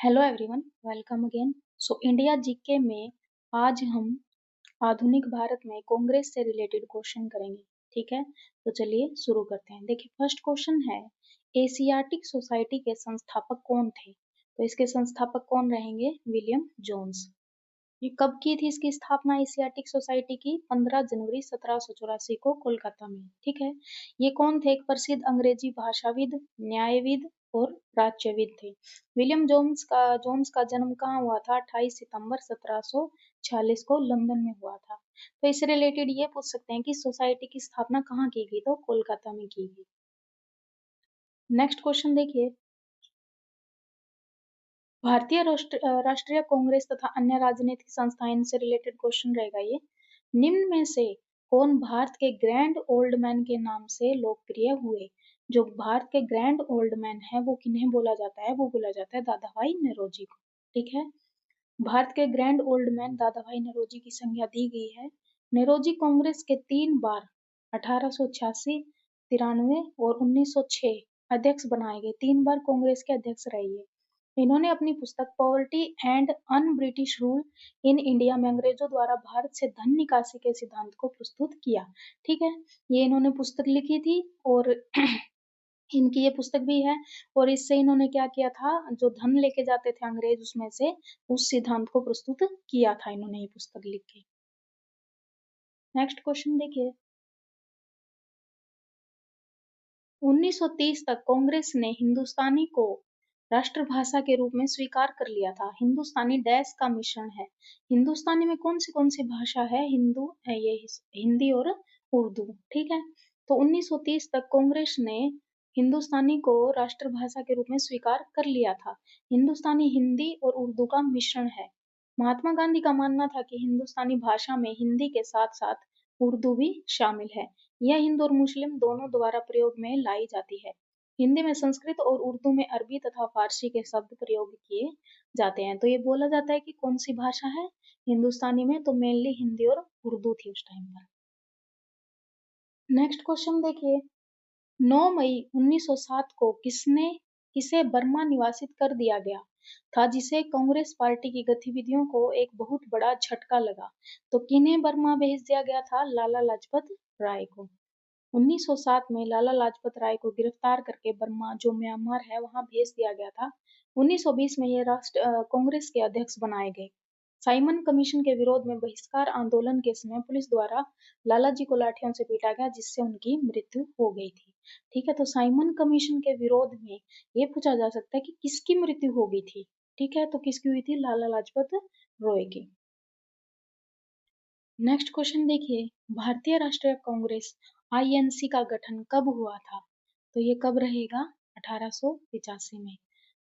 Hello everyone, welcome again. So India GK में आज हम आधुनिक भारत में कांग्रेस से रिलेटेड क्वेश्चन करेंगे। ठीक है, तो चलिए शुरू करते हैं। देखिए, फर्स्ट क्वेश्चन है, एशियाटिक सोसाइटी के संस्थापक कौन थे? तो इसके संस्थापक कौन रहेंगे? William Jones. ये कब की थी इसकी स्थापना एशियाटिक सोसाइटी की? 15 जनवरी 1784 को कोलकाता में। ठीक है, ये कौन थे? एक प्रसिद्ध अंग्रेजी भाषाविद, न्यायविद और राज्यविद थे। विलियम जोन्स का जन्म कहाँ हुआ था? 28 सितंबर 1746 को लंदन में हुआ था। तो इससे रिलेटेड ये पूछ सकते हैं कि सोसाइटी की स्थापना कहाँ की गई? तो कोलकाता में की गई। नेक्स्ट क्वेश्चन देखिए, भारतीय राष्ट्रीय कांग्रेस तथा अन्य राजनीतिक संस्थाएं से रिलेटेड क्वेश्चन रहेगा ये। निम्न में से कौन भारत के ग्रैंड ओल्ड मैन के नाम से लोकप्रिय हुए? जो भारत के ग्रैंड ओल्ड मैन है वो किन्हें बोला जाता है? वो बोला जाता है दादा भाई नौरोजी को। ठीक है, भारत के ग्रैंड ओल्ड मैन दादा भाई नौरोजी की संज्ञा दी गई है। नौरोजी कांग्रेस के 3 बार 1886, 93 और 1906 अध्यक्ष बनाए गए। 3 बार कांग्रेस के अध्यक्ष रहे ये। इन्होंने अपनी पुस्तक poverty and un British rule in India में अंग्रेजों द्वारा भारत से धन निकासी के सिद्धांत को प्रस्तुत किया। ठीक है, ये इन्होंने पुस्तक लिखी थी और इनकी ये पुस्तक भी है। और इससे इन्होंने क्या किया था, जो धन लेके जाते थे अंग्रेज उसमें से उस सिद्धांत को प्रस्तुत किया था इन्होंने ये पुस्तक लिख के। नेक्स्ट क्वेश्चन देखिए, 1930 तक कांग्रेस ने हिंदुस्तानी को राष्ट्रभाषा के रूप में स्वीकार कर लिया था। हिंदुस्तानी डैश का मिश्रण है। हिंदुस्तानी में कौन सी भाषा है? ये हिंदी और उर्दू। ठीक है, तो 1930 तक कांग्रेस ने हिंदुस्तानी को राष्ट्रभाषा के रूप में स्वीकार कर लिया था। हिंदुस्तानी हिंदी और उर्दू का मिश्रण है। महात्मा गांधी का मानना था कि हिंदुस्तानी भाषा में हिंदी के साथ साथ उर्दू भी शामिल है। यह हिंदू और मुस्लिम दोनों द्वारा प्रयोग में लाई जाती है। हिंदी में संस्कृत और उर्दू में अरबी तथा फारसी के शब्द प्रयोग किए जाते हैं। तो ये बोला जाता है कि कौन सी भाषा है हिंदुस्तानी में? तो मेनली हिंदी और उर्दू थी उस टाइम पर। नेक्स्ट क्वेश्चन देखिए, 9 मई 1907 को किसे बर्मा निवासित कर दिया गया था, जिसे कांग्रेस पार्टी की गतिविधियों को एक बहुत बड़ा झटका लगा? तो किन्हें बर्मा भेज दिया गया था? लाला लाजपत राय को। 1907 में लाला लाजपत राय को गिरफ्तार करके बर्मा, जो म्यांमार है, वहां भेज दिया गया था। 1920 में ये कांग्रेस के अध्यक्ष बनाए गए। साइमन कमीशन के विरोध में बहिष्कार आंदोलन के समय पुलिस द्वारा लाला जी को लाठियों से पीटा गया, जिससे उनकी मृत्यु हो गई थी। ठीक है, तो साइमन कमीशन के विरोध में ये पूछा जा सकता है कि किसकी मृत्यु हो गई थी। ठीक है, तो किसकी हुई थी? लाला लाजपत राय की। नेक्स्ट क्वेश्चन देखिए, भारतीय राष्ट्रीय कांग्रेस आईएनसी का गठन कब हुआ था? तो ये कब रहेगा? 1885 में।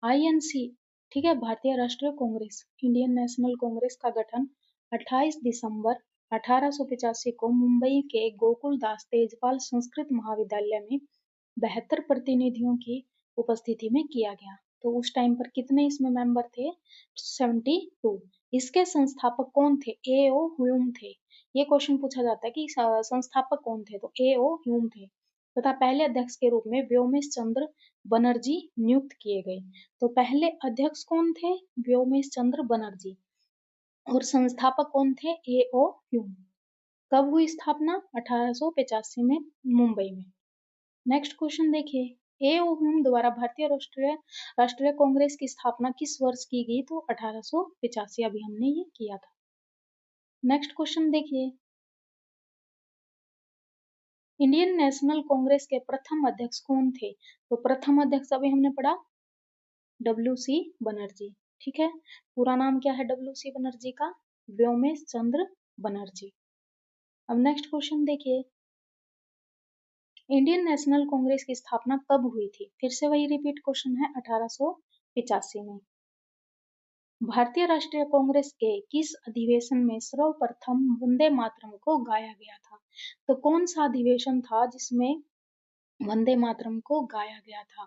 आईएनसी, ठीक है, भारतीय राष्ट्रीय कांग्रेस, इंडियन नेशनल कांग्रेस का गठन 28 दिसंबर 1885 को मुंबई के गोकुलदास तेजपाल संस्कृत महाविद्यालय में 72 प्रतिनिधियों की उपस्थिति में किया गया। तो उस टाइम पर कितने इसमें मेंबर थे? 72। इसके संस्थापक कौन थे? ए ओ ह्यूम थे। ये क्वेश्चन पूछा जाता है कि संस्थापक कौन थे? तो ए ओ ह्यूम थे तथा पहले अध्यक्ष के रूप में व्योमेश चंद्र बनर्जी नियुक्त किए गए। तो पहले अध्यक्ष कौन थे? व्योमेश चंद्र बनर्जी। और संस्थापक कौन थे? ए ओ ह्यूम। कब हुई स्थापना? 1885 में, मुंबई में। नेक्स्ट क्वेश्चन देखिए, ए ओ ह्यूम द्वारा भारतीय राष्ट्रीय कांग्रेस की स्थापना किस वर्ष की गई? तो 1885, अभी हमने ये किया था। नेक्स्ट क्वेश्चन देखिए, इंडियन नेशनल कांग्रेस के प्रथम अध्यक्ष कौन थे? तो प्रथम अध्यक्ष अभी हमने पढ़ा, डब्ल्यू सी बनर्जी। ठीक है, पूरा नाम क्या है डब्ल्यू सी बनर्जी का? व्योमेश चंद्र बनर्जी। अब नेक्स्ट क्वेश्चन देखिए, इंडियन नेशनल कांग्रेस की स्थापना कब हुई थी? फिर से वही रिपीट क्वेश्चन है, 1885 में। भारतीय राष्ट्रीय कांग्रेस के किस अधिवेशन में सर्वप्रथम वंदे मातरम को गाया गया था? तो कौन सा अधिवेशन था जिसमें वंदे मातरम को गाया गया था?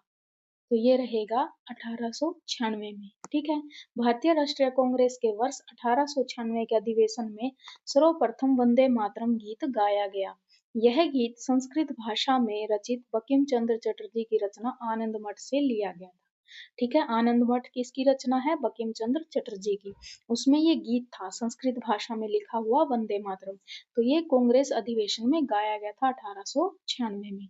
तो ये रहेगा 1896 में। ठीक है, भारतीय राष्ट्रीय कांग्रेस के वर्ष 1896 के अधिवेशन में सर्वप्रथम वंदे मातरम गीत गाया गया। यह गीत संस्कृत भाषा में रचित बंकिम चंद्र चटर्जी की रचना आनंद मठ से लिया गया था। ठीक है। आनंद मठ किसकी रचना है? बंकिम चंद्र चटर्जी की। उसमें ये गीत था संस्कृत भाषा में लिखा हुआ वंदे मातरम। तो ये कांग्रेस अधिवेशन में गाया गया था 1896 में।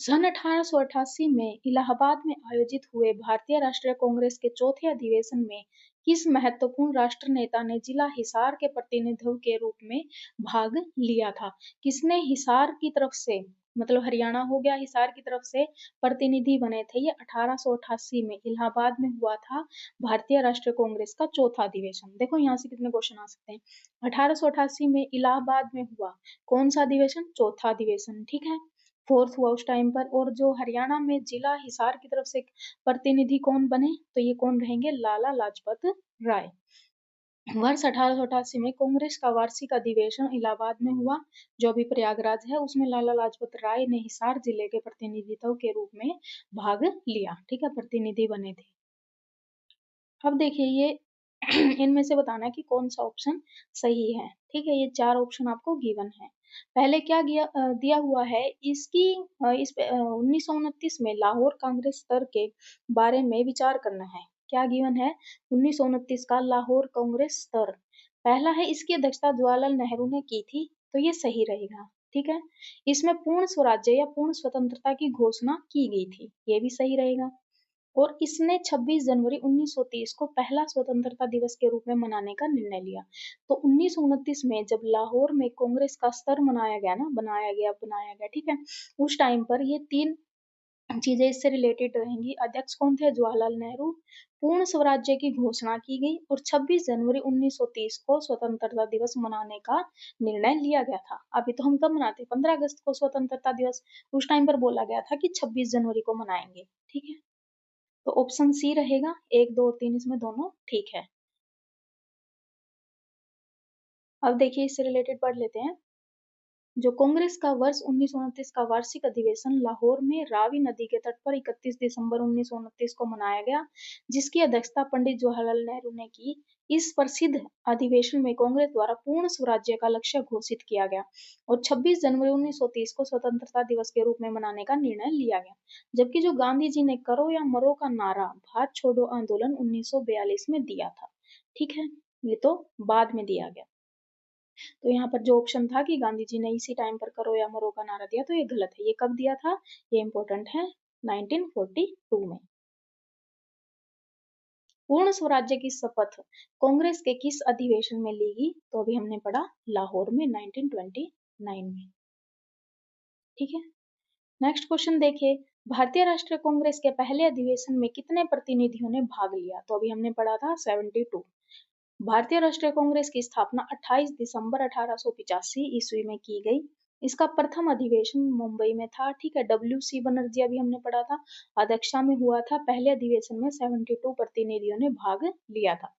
सन 1888 में इलाहाबाद में आयोजित हुए भारतीय राष्ट्रीय कांग्रेस के चौथे अधिवेशन में किस महत्वपूर्ण राष्ट्र नेता ने जिला हिसार के प्रतिनिधित्व के रूप में भाग लिया था? किसने हिसार की तरफ से, मतलब हरियाणा हो गया, हिसार की तरफ से प्रतिनिधि बने थे? ये 1888 में इलाहाबाद में हुआ था भारतीय राष्ट्रीय कांग्रेस का चौथा अधिवेशन। देखो यहाँ से कितने क्वेश्चन आ सकते हैं। 1888 में इलाहाबाद में हुआ कौन सा अधिवेशन? चौथा अधिवेशन। ठीक है, फोर्थ हुआ उस टाइम पर। और जो हरियाणा में जिला हिसार की तरफ से प्रतिनिधि कौन बने? तो ये कौन रहेंगे? लाला लाजपत राय। वर्ष 1888 में कांग्रेस का वार्षिक अधिवेशन इलाहाबाद में हुआ, जो अभी प्रयागराज है। उसमें लाला लाजपत राय ने हिसार जिले के प्रतिनिधित्व के रूप में भाग लिया। ठीक है, प्रतिनिधि बने थे। अब देखिए ये इनमें से बताना है कि कौन सा ऑप्शन सही है। ठीक है, ये चार ऑप्शन आपको गिवन है। पहले क्या दिया हुआ है इसकी, इस 1929 में लाहौर कांग्रेस स्तर के बारे में विचार करना है। क्या गिवन है? 1929 का लाहौर कांग्रेस स्तर। पहला है इसकी अध्यक्षता जवाहरलाल नेहरू ने की थी, तो ये सही रहेगा। ठीक है, इसमें पूर्ण स्वराज्य या पूर्ण स्वतंत्रता की घोषणा की गई थी, ये भी सही रहेगा। और इसने 26 जनवरी 1930 को पहला स्वतंत्रता दिवस के रूप में मनाने का निर्णय लिया। तो 1929 में जब लाहौर में कांग्रेस का स्तर मनाया गया ना, बनाया गया, ठीक है, उस टाइम पर ये तीन चीजें इससे रिलेटेड रहेंगी। अध्यक्ष कौन थे? जवाहरलाल नेहरू। पूर्ण स्वराज्य की घोषणा की गई और 26 जनवरी 1930 को स्वतंत्रता दिवस मनाने का निर्णय लिया गया था। अभी तो हम कब मनाते? 15 अगस्त को स्वतंत्रता दिवस। उस टाइम पर बोला गया था कि 26 जनवरी को मनाएंगे। ठीक है, तो ऑप्शन सी रहेगा। 1, 2 और 3 इसमें दोनों ठीक है। अब देखिए इससे रिलेटेड पढ़ लेते हैं। जो कांग्रेस का वर्ष 1929 का वार्षिक अधिवेशन लाहौर में रावी नदी के तट पर 31 दिसंबर 1929 को मनाया गया, जिसकी अध्यक्षता पंडित जवाहरलाल नेहरू ने की। इस प्रसिद्ध अधिवेशन में कांग्रेस द्वारा पूर्ण स्वराज्य का लक्ष्य घोषित किया गया और 26 जनवरी 1930 को स्वतंत्रता दिवस के रूप में मनाने का निर्णय लिया गया। जबकि जो गांधी जी ने करो या मरो का नारा भारत छोड़ो आंदोलन 1942 में दिया था। ठीक है, ये तो बाद में दिया गया। तो यहाँ पर जो ऑप्शन था कि गांधी जी ने इसी टाइम पर करो या मरो का नारा दिया, तो ये गलत है। ये कब दिया था? ये इंपॉर्टेंट है, 1942 में। पूर्ण स्वराज्य की शपथ कांग्रेस के किस अधिवेशन में ली गई? तो अभी हमने पढ़ा लाहौर में 1929 में। ठीक है, नेक्स्ट क्वेश्चन देखिए। भारतीय राष्ट्रीय कांग्रेस के पहले अधिवेशन में कितने प्रतिनिधियों ने भाग लिया? तो अभी हमने पढ़ा था 72। भारतीय राष्ट्रीय कांग्रेस की स्थापना 28 दिसंबर 1885 ईस्वी में की गई। इसका प्रथम अधिवेशन मुंबई में था। ठीक है, WC बनर्जी अभी हमने पढ़ा था, अध्यक्षता में हुआ था। पहले अधिवेशन में 72 प्रतिनिधियों ने भाग लिया था।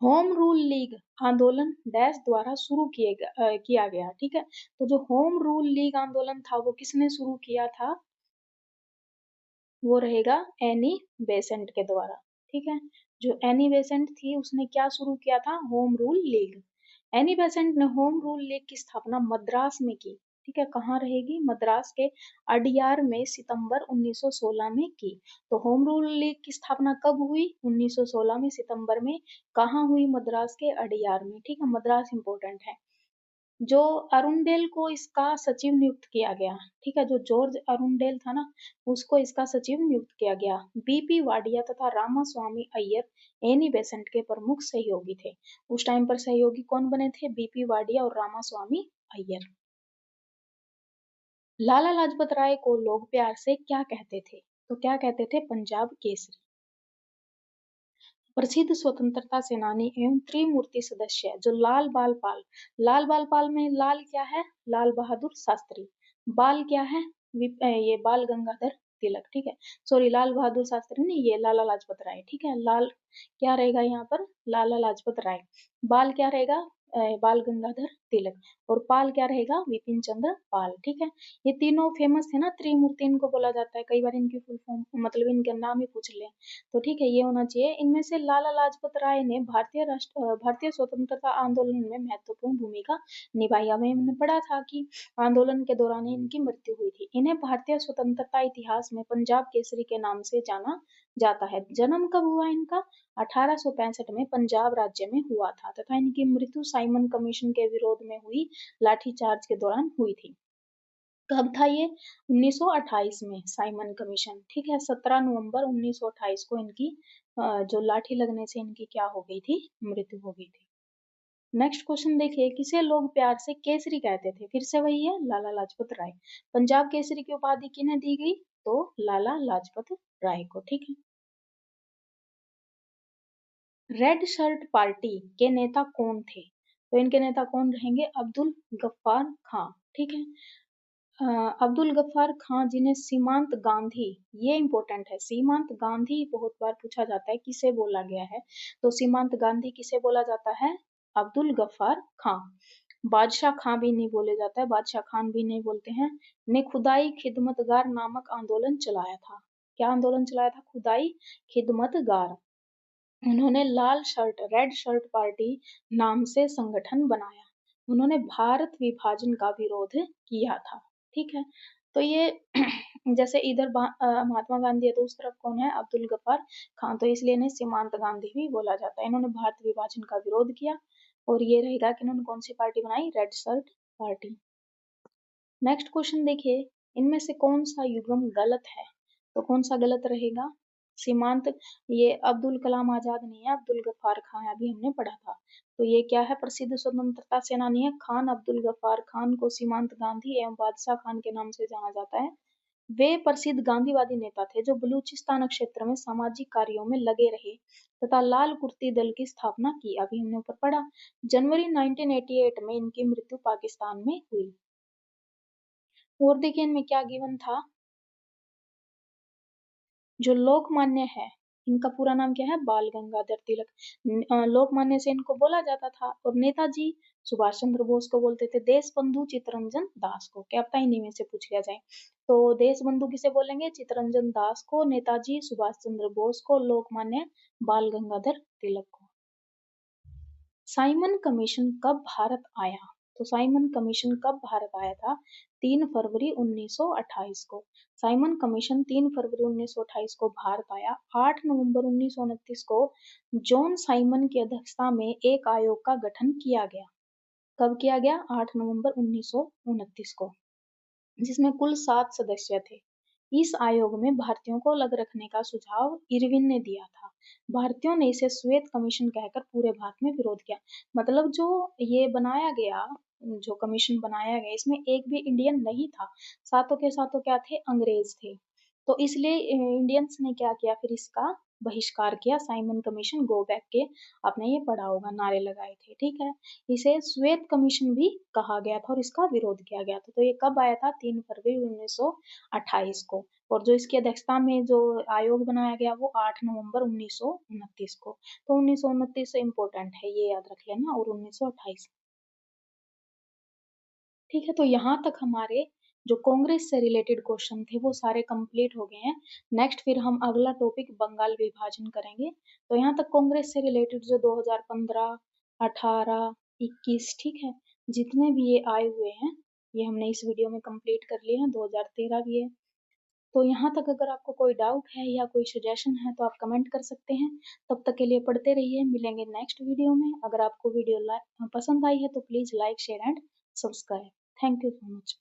होम रूल लीग आंदोलन डैश द्वारा शुरू किया गया। ठीक है, तो जो होम रूल लीग आंदोलन था वो किसने शुरू किया था? वो रहेगा एनी बेसेंट के द्वारा। ठीक है, जो एनी बेसेंट थी उसने क्या शुरू किया था? Home rule league. Annie Besant ने होम रूल लीग की स्थापना मद्रास में की। ठीक है, कहाँ रहेगी? मद्रास के अडियार में सितंबर 1916 में की। तो होम रूल लीग की स्थापना कब हुई? 1916 में सितंबर में। कहाँ हुई? मद्रास के अडियार में। ठीक है, मद्रास इंपॉर्टेंट है। जो अरुणडेल को इसका सचिव नियुक्त किया गया। ठीक है, जो जॉर्ज अरुणडेल था ना, उसको इसका सचिव नियुक्त किया गया। बीपी वाडिया तथा रामास्वामी अय्यर एनी बेसेंट के प्रमुख सहयोगी थे। उस टाइम पर सहयोगी कौन बने थे? बीपी वाडिया और रामास्वामी अय्यर। लाला लाजपत राय को लोग प्यार से क्या कहते थे? तो क्या कहते थे? पंजाब केसरी। प्रसिद्ध स्वतंत्रता सेनानी एवं त्रिमूर्ति सदस्य जो लाल बाल पाल। लाल बाल पाल में लाल क्या है? लाल बहादुर शास्त्री। बाल क्या है? ये बाल गंगाधर तिलक। ठीक है, सॉरी, लाल बहादुर शास्त्री नहीं, ये लाला लाजपत राय। ठीक है, लाल क्या रहेगा यहाँ पर? लाला लाजपत राय। बाल क्या रहेगा? बाल गंगाधर तिलक, और पाल क्या रहेगा, विपिन चंद्र पाल। ठीक है, ये तीनों फेमस है ना, त्रिमूर्ति इनको बोला जाता है, कई बार इनकी फुल फॉर्म मतलब इनके नाम ही पूछ ले, तो ठीक है ये होना चाहिए। इनमें से लाला लाजपत राय ने भारतीय स्वतंत्रता आंदोलन में महत्वपूर्ण भूमिका निभाई। अभी हमने पढ़ा था कि आंदोलन के दौरान ही इनकी मृत्यु हुई थी। इन्हें भारतीय स्वतंत्रता इतिहास में पंजाब केसरी के नाम से जाना जाता है। जन्म कब हुआ इनका, 1865 में पंजाब राज्य में हुआ था, तथा इनकी मृत्यु साइमन कमीशन के विरोध में हुई लाठीचार्ज के दौरान हुई थी। कब था ये, 1928 में साइमन कमीशन। ठीक है, 17 नवंबर 1928 को इनकी जो लाठी लगने से इनकी क्या हो गई थी, मृत्यु हो गई थी। नेक्स्ट क्वेश्चन देखिए, किसे लोग प्यार से केसरी कहते थे, फिर से वही है, लाला लाजपत राय। पंजाब केसरी की उपाधि किन्हें दी गई, तो लाला लाजपत राय को। ठीक है, रेड शर्ट पार्टी के नेता कौन थे, तो इनके नेता कौन रहेंगे, अब्दुल गफ्फार खां। ठीक है, अब्दुल गफ्फार खां जिन्हें सीमांत गांधी, ये इंपॉर्टेंट है, सीमांत गांधी बहुत बार पूछा जाता है किसे बोला गया है, तो सीमांत गांधी किसे बोला जाता है, अब्दुल गफ्फार खां। बादशाह खां भी नहीं बोले जाता है, बादशाह खान भी नहीं बोलते हैं। ने खुदाई खिदमतगार नामक आंदोलन चलाया था, क्या आंदोलन चलाया था, खुदाई खिदमतगार। उन्होंने लाल शर्ट रेड शर्ट पार्टी नाम से संगठन बनाया। उन्होंने भारत विभाजन का विरोध किया था। ठीक है, तो ये जैसे इधर महात्मा गांधी है तो उस तरफ कौन है, अब्दुल गफ्फार खान, तो इसलिए इन्हें सीमांत गांधी भी बोला जाता है। इन्होंने भारत विभाजन का विरोध किया, और ये रहेगा कि इन्होंने कौन सी पार्टी बनाई, red shirt party. Next question देखिए, इनमें से कौन सा युग्म गलत है, तो कौन सा गलत रहेगा, सीमांत, ये अब्दुल कलाम आजाद नहीं है, अब्दुल गफ्फार खान अभी हमने पढ़ा था, तो ये क्या है, प्रसिद्ध स्वतंत्रता सेनानी है खान अब्दुल गफ्फार खान को सीमांत गांधी एवं बादशाह खान के नाम से जाना जाता है। वे प्रसिद्ध गांधीवादी नेता थे जो बलूचिस्तान क्षेत्र में सामाजिक कार्यों में लगे रहे तथा लाल कुर्ती दल की स्थापना की, अभी हमने ऊपर पढ़ा। जनवरी 1988 में इनकी मृत्यु पाकिस्तान में हुई। और देखिए इनमें क्या गिवन था, जो लोकमान्य है, इनका पूरा नाम क्या है, बाल गंगाधर तिलक। लोकमान्य से इनको बोला जाता था, और नेताजी सुभाष चंद्र बोस को बोलते थे, देश बंधु चित्तरंजन दास को, क्या पता इन्हीं में से पूछ लिया जाए, तो देश बंधु किसे बोलेंगे, चित्तरंजन दास को, नेताजी सुभाष चंद्र बोस को, लोकमान्य बाल गंगाधर तिलक को। साइमन कमीशन कब भारत आया, तो साइमन कमीशन कब भारत आया था, 3 फरवरी 1928 को। साइमन कमीशन 3 फरवरी 1928 को भारत आया। 8 नवंबर 1929 को जॉन साइमन की अध्यक्षता में एक आयोग का गठन किया गया। कब किया गया, 8 नवंबर 1929 को, जिसमें कुल 7 सदस्य थे। इस आयोग में भारतीयों को अलग रखने का सुझाव इरविन ने दिया था। भारतीयों ने इसे श्वेत कमीशन कहकर पूरे भारत में विरोध किया। मतलब जो ये बनाया गया, जो कमीशन बनाया गया, इसमें एक भी इंडियन नहीं था, सातों के सातों क्या थे, अंग्रेज थे, तो इसलिए इंडियंस ने क्या किया, फिर इसका बहिष्कार किया। साइमन कमीशन गो बैक के, आपने ये पढ़ा होगा, नारे लगाए थे। ठीक है, इसे श्वेत कमीशन भी कहा गया था और इसका विरोध किया गया था। तो ये कब आया था, 3 फरवरी 1928 को, और जो इसकी अध्यक्षता में जो आयोग बनाया गया वो 8 नवंबर 1929 को। तो 1929 इम्पोर्टेंट है, ये याद रख लेना, और 1928। ठीक है, तो यहाँ तक हमारे जो कांग्रेस से रिलेटेड क्वेश्चन थे वो सारे कंप्लीट हो गए हैं। नेक्स्ट फिर हम अगला टॉपिक बंगाल विभाजन करेंगे। तो यहाँ तक कांग्रेस से रिलेटेड जो 2015, 18, 21, ठीक है, जितने भी ये आए हुए हैं ये हमने इस वीडियो में कंप्लीट कर लिए हैं। 2013 भी है। तो यहाँ तक अगर आपको कोई डाउट है या कोई सजेशन है तो आप कमेंट कर सकते हैं। तब तक के लिए पढ़ते रहिए, मिलेंगे नेक्स्ट वीडियो में। अगर आपको वीडियो पसंद आई है तो please like, share and subscribe. Thank you so much.